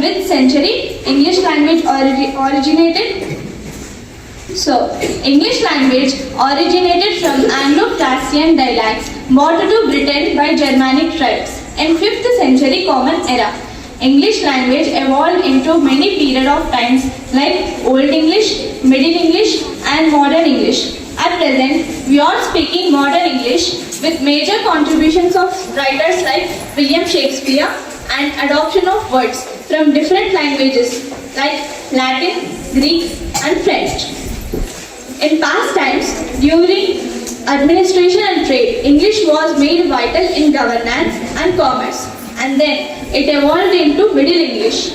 which century English language originated? So, English language originated from Anglo-Saxon dialects brought to Britain by Germanic tribes in 5th century Common Era. English language evolved into many periods of times like Old English, Middle English and Modern English. At present, we are speaking Modern English with major contributions of writers like William Shakespeare and adoption of words from different languages like Latin, Greek and French. In past times, during administration and trade, English was made vital in governance and commerce, and then it evolved into Middle English.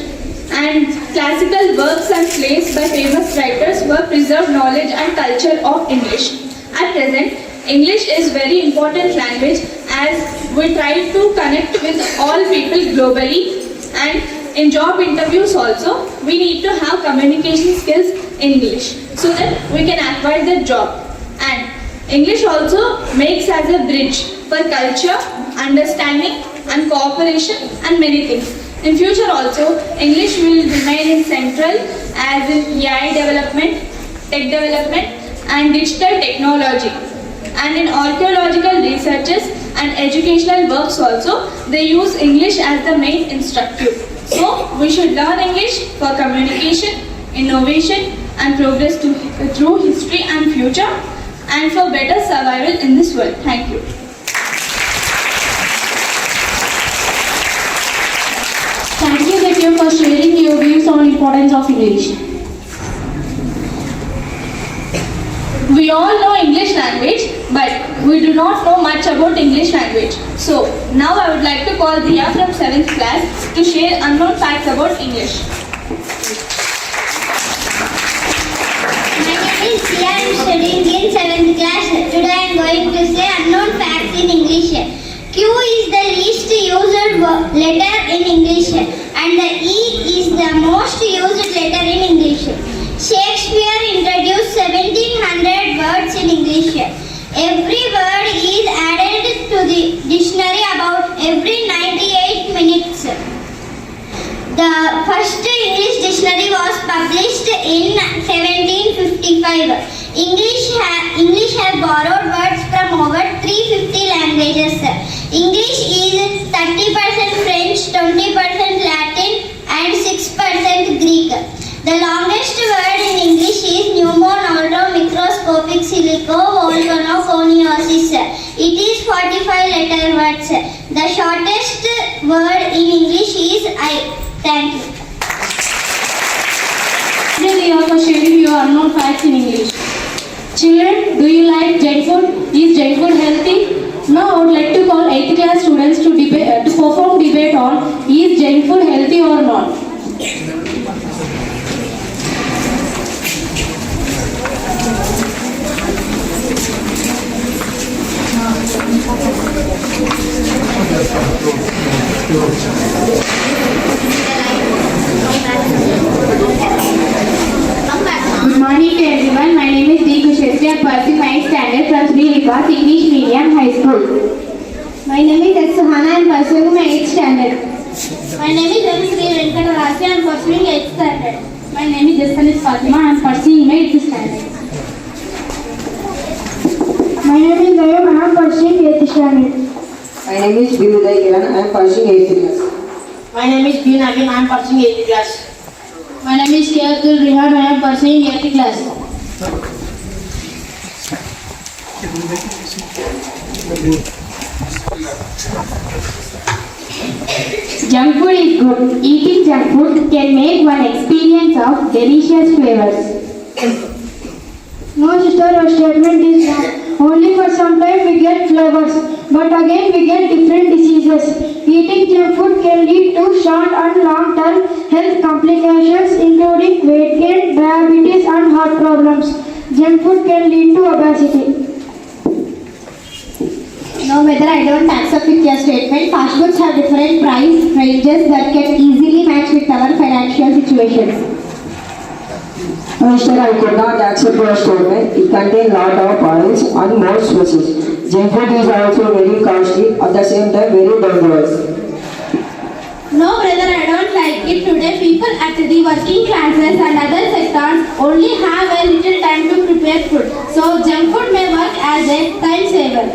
And classical works and plays by famous writers were preserved knowledge and culture of English. At present, English is very important language as we try to connect with all people globally, and in job interviews also, we need to have communication skills in English so that we can acquire the job. And English also makes as a bridge for culture, understanding and cooperation and many things. In future also, English will remain in central as in AI development, tech development and digital technology. And in archaeological researches and educational works also, they use English as the main instructive. So, we should learn English for communication, innovation and progress through history and future and for better survival in this world. Thank you. Thank you, Detya, for sharing your views on importance of English. We all know English language, but we do not know much about English language. So, now I would like to call Diya from 7th class to share unknown facts about English. My name is Diya. I am studying in 7th class. Today I am going to say unknown facts in English. Q is the least used letter in English and the E is the most used letter in English. Shakespeare introduced 1700 words in English. Every word is added to the dictionary about every 98 minutes. The first English dictionary was published in 1755. English has borrowed words from over 350 languages. English is 30% French, 20% Latin and 6% Greek. The longest word in English is pneumonoultromicroscopic silicovolcanoconiosis. It is 45 letter words. The shortest word in English is I. Thank you. Thank you, Diya, for sharing your unknown facts in English. Children, do you like junk food? Is junk food healthy? Now I would like to call 8th class students to perform debate on is junk food healthy or not. Good morning to everyone. My name is D. Kushesri. I am pursuing 9th standard from Sri Vikas English Medium High School. My name is S. Suhana. I am pursuing my 8th standard. My name is M. Sri Venkatarasi. I am pursuing 8th standard. My name is Jasanis Fatima. I am pursuing my 8th standard. My name is Ayub. I am pursuing 8th standard. My name is B. Uday Kiran. I am pursuing 8th class. My name is B. Naveen. I am pursuing 8th class. My name is Kiyatul Rihan. I am pursuing 8th class. Junk food is good. Eating junk food can make one experience of delicious flavors. No, sister, our statement is wrong. Only for some time we get flavors, but again we get different diseases. Eating junk food can lead to short and long-term health complications, including weight gain, diabetes, and heart problems. Junk food can lead to obesity. No, whether I don't accept with your statement, fast foods have different price ranges that can easily match with our financial situations. Sir, I could not accept your statement. It contains lot of oils and more spices. Junk food is also very costly, at the same time very dangerous. No, brother, I don't like like it today. People at the working classes and other sectors only have a little time to prepare food. So junk food may work as a time saver.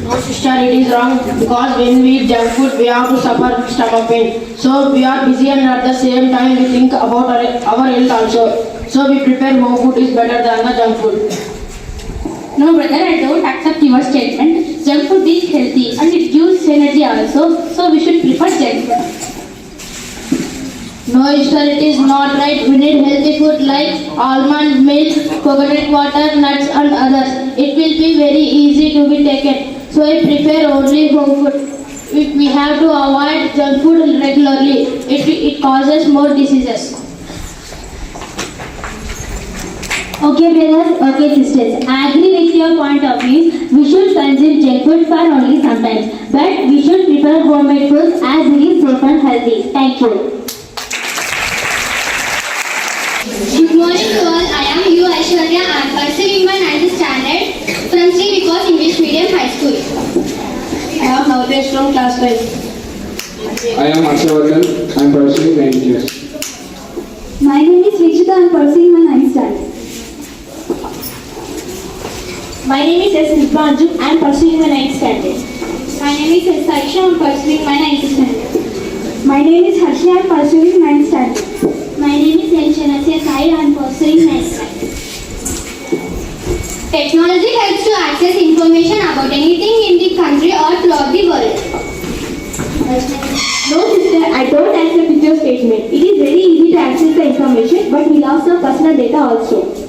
No sister, it is wrong because when we eat junk food, we have to suffer stomach pain. So we are busy and at the same time we think about our health also. So we prepare home food is better than the junk food. No brother, I don't accept your statement. Junk food is healthy and it gives energy also. So we should prefer junk food. No sister, it is not right. We need healthy food like almond milk, coconut water, nuts and others. It will be very easy to be taken. So I prefer only home food. We have to avoid junk food regularly. It causes more diseases. Okay brothers, okay sisters, I agree with your point of view. We should consume junk food for only sometimes, but we should prefer homemade foods as it is safe and healthy. Thank you. Good morning to all. I am U. Aishwarya. I am pursuing my 9th standard from Sri Vikos English Medium High School. I am Navdesh from class 5. I am Ashavardhan. I am pursuing 9th class. My name is Vikshita. I am pursuing my 9th standard. My name is S. Nitmanju. I am pursuing my 9th standard. My name is Saisha. I am pursuing my 9th standard. My name is Harshni. I am pursuing 9th standard. My name is Shanasya Sai. I am pursuing 9th standard. Technology helps to access information about anything in the country or throughout the world. No sister, I don't accept with your statement. It is very easy to access the information, but we lost some personal data also.